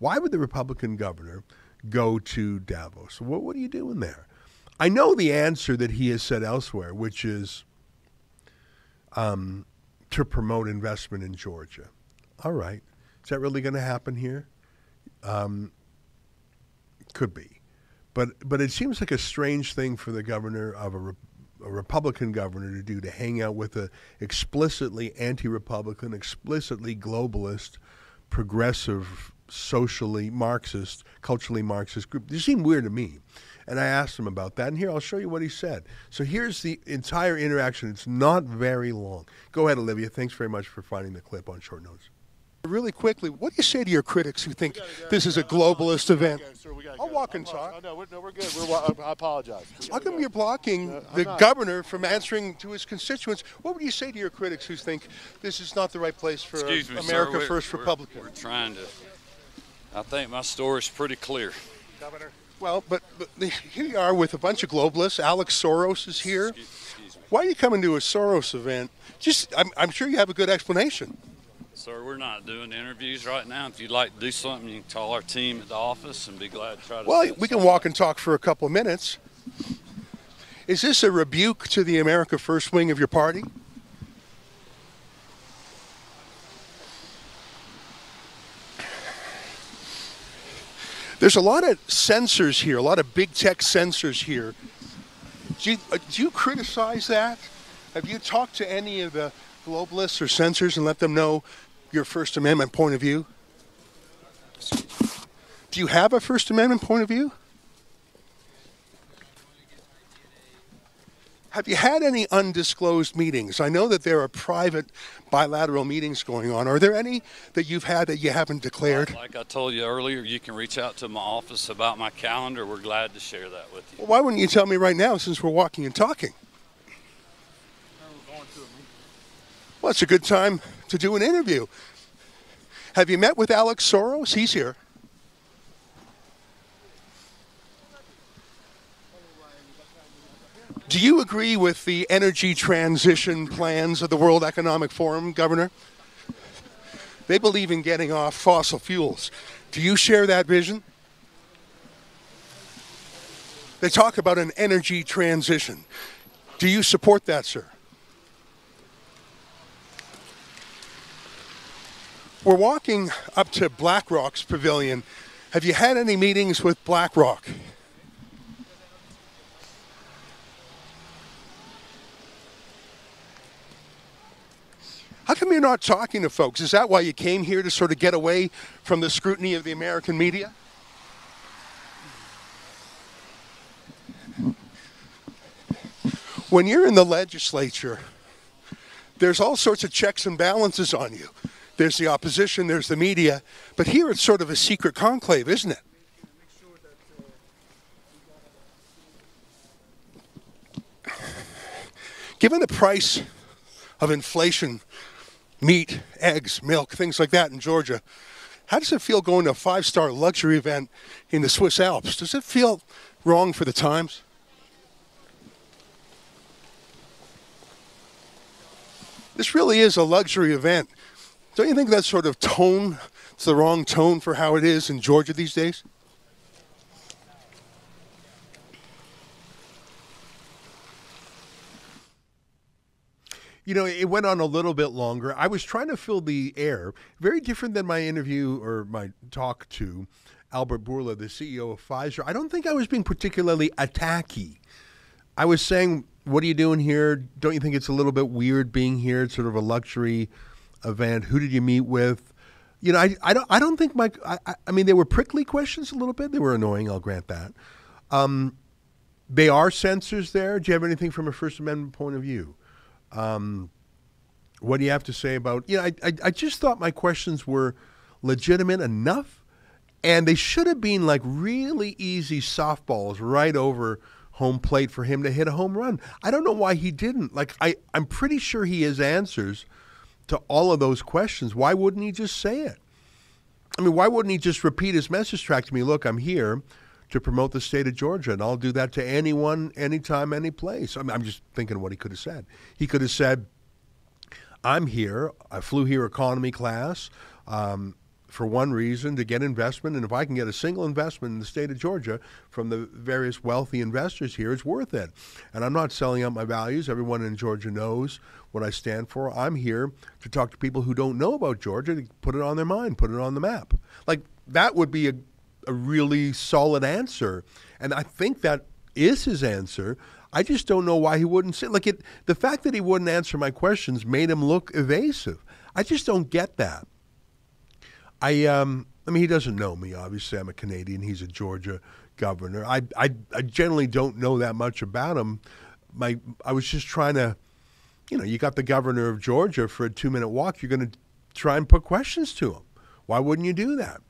Why would the Republican governor go to Davos? What are you doing there? I know the answer that he has said elsewhere, which is to promote investment in Georgia. All right. Is that really going to happen here? Could be. But it seems like a strange thing for the governor of a Republican governor to do, to hang out with a explicitly anti-Republican, explicitly globalist, progressive, socially Marxist, culturally Marxist group. They seem weird to me. And I asked him about that, and here, I'll show you what he said. So here's the entire interaction. It's not very long. Go ahead, Olivia. Thanks very much for finding the clip on short notice. Really quickly, what do you say to your critics who think this is a globalist event? I'll walk and talk. No, we're good. I apologize. How come you're blocking the governor from answering to his constituents? What would you say to your critics who think this is not the right place for America First Republican? We're trying to. I think my story's pretty clear. Governor. Well, but here you are with a bunch of globalists. Alex Soros is here. Excuse me. Why are you coming to a Soros event? I'm sure you have a good explanation. Sir, we're not doing interviews right now. If you'd like to do something, you can call our team at the office and be glad to try to. Well, we can walk and talk for a couple of minutes. Is this a rebuke to the America First wing of your party? There's a lot of censors here, a lot of big tech censors here. Do you criticize that? Have you talked to any of the globalists or censors and let them know your First Amendment point of view? Do you have a First Amendment point of view? Have you had any undisclosed meetings? I know that there are private bilateral meetings going on. Are there any that you've had that you haven't declared? Like I told you earlier, you can reach out to my office about my calendar. We're glad to share that with you. Well, why wouldn't you tell me right now since we're walking and talking? Well, it's a good time to do an interview. Have you met with Alex Soros? He's here. Do you agree with the energy transition plans of the World Economic Forum, Governor? They believe in getting off fossil fuels. Do you share that vision? They talk about an energy transition. Do you support that, sir? We're walking up to BlackRock's pavilion. Have you had any meetings with BlackRock? How come you're not talking to folks? Is that why you came here, to sort of get away from the scrutiny of the American media? When you're in the legislature, there's all sorts of checks and balances on you. There's the opposition, there's the media, but here it's sort of a secret conclave, isn't it? Given the price of inflation, meat, eggs, milk, things like that in Georgia, how does it feel going to a 5-star luxury event in the Swiss Alps? Does it feel wrong for the times? This really is a luxury event. Don't you think that sort of tone, it's the wrong tone for how it is in Georgia these days? You know, it went on a little bit longer. I was trying to fill the air. Very different than my interview or my talk to Albert Bourla, the CEO of Pfizer. I don't think I was being particularly attacky. I was saying, what are you doing here? Don't you think it's a little bit weird being here? It's sort of a luxury event. Who did you meet with? You know, I don't think I mean, they were prickly questions a little bit. They were annoying, I'll grant that. They are censors there. Do you have anything from a First Amendment point of view? What do you have to say about, you know, I just thought my questions were legitimate enough, and they should have been like really easy softballs right over home plate for him to hit a home run. I don't know why he didn't. Like, I'm pretty sure he has answers to all of those questions. Why wouldn't he just say it? I mean, why wouldn't he just repeat his message track to me? Look, I'm here to promote the state of Georgia, and I'll do that to anyone, anytime, any place. I mean, I'm just thinking what he could have said. He could have said, I'm here. I flew here economy class. for one reason, to get investment. And if I can get a single investment in the state of Georgia from the various wealthy investors here, it's worth it. And I'm not selling out my values. Everyone in Georgia knows what I stand for. I'm here to talk to people who don't know about Georgia, to put it on their mind, put it on the map. Like, that would be a really solid answer. And I think that is his answer. I just don't know why he wouldn't say, like, the fact that he wouldn't answer my questions made him look evasive. I just don't get that. I mean, he doesn't know me. Obviously, I'm a Canadian. He's a Georgia governor. I generally don't know that much about him. I was just trying to, you got the governor of Georgia for a 2-minute walk. You're going to try and put questions to him. Why wouldn't you do that?